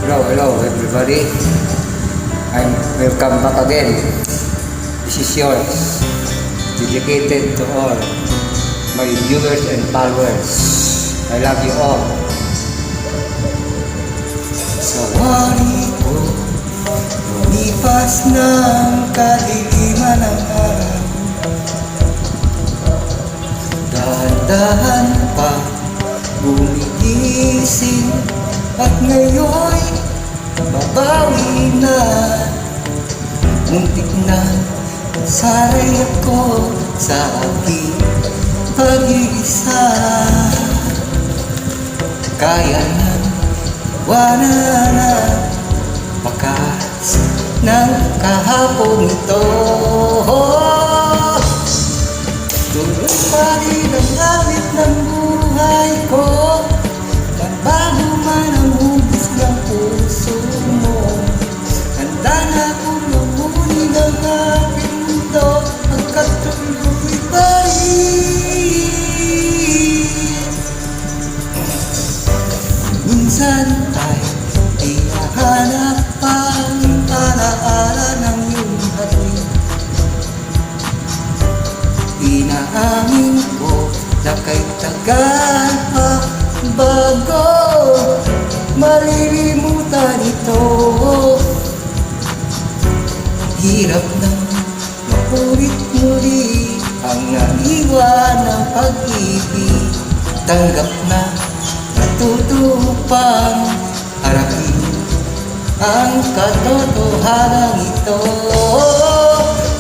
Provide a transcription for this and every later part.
Hello everybody. I'm welcome back again. This is yours, dedicated to all my viewers and followers. I love you all. Sa wari ko, lumipas ng kadiliman ng araw. Dahan-dahan pa gumigising, at ngayon babawi na. Muntik na saray ako sa aking pag-iisa. Kaya nang iwanan na bakas ng kahapon ito. Tuloy pa rin ang awit ng buhay ko, bago man ang hugis ng puso mo. Handa na akong lumuni ng aking mundo, hanggat tuloy pa rin. Minsan ay ihahanap ang alaala ng iyong hatid. Inaamin ko na kay tagal pa bago malilimutan ito. Hirap nang maulit muli ang naiwan ng pag-ibig. Tanggap na natutupang harapin ang katotohanan ito.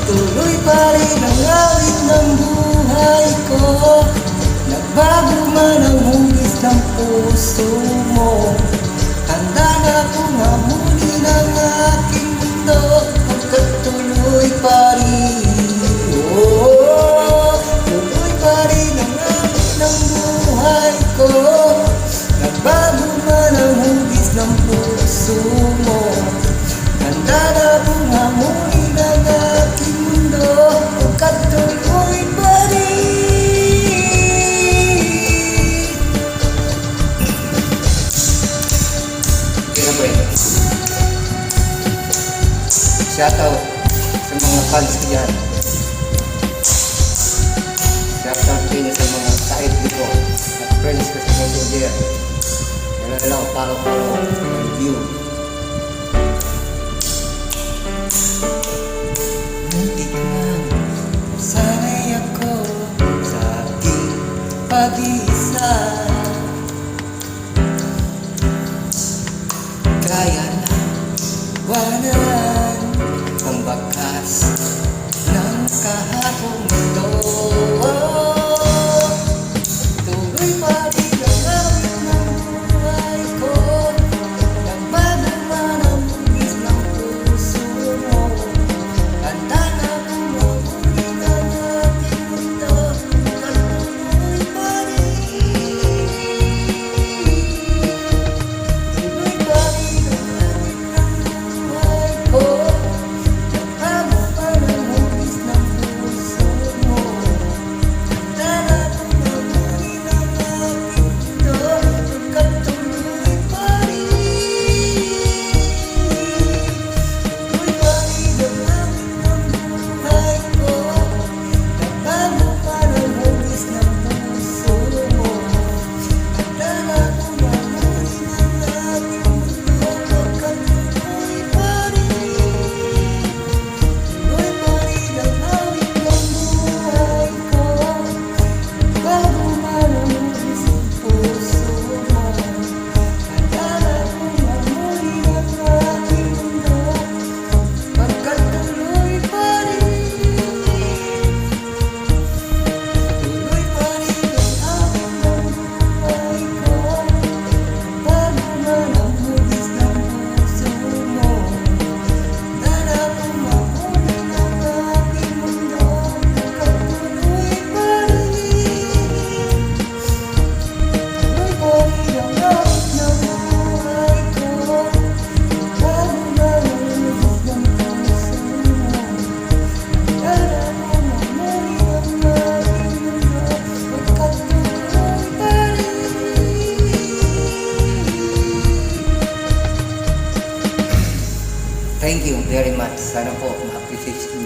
Tuloy pa rin ang awit ng buhay ko, nagbago man ang hugis ng puso mo. Handa na akong hamunin ang aking mundo, hanggat tuloy pa rin. Tuloy pa rin ang awit ng buhay ko, nagbago man ang hugis ng puso mo. Handa na akong hamunin ang aking mundo, hanggat tuloy pa rin. Shout out sa mga fans ko dyan. Shout out din sa mga side ko at friends ko sa Messenger. Hello, follow, review. Muntik na sanay ako sa aking pag-iisa. Kaya na wanan ang bakas ng kahapon ito. Tuloy pa rin ang awit ng buhay ko, nagbago man ang hugis ng puso mo. Handa na akong mamunin ang aking mundo, hanggat tuloy pa rin. Thank you very much. Sana po ma-appreciate niyo.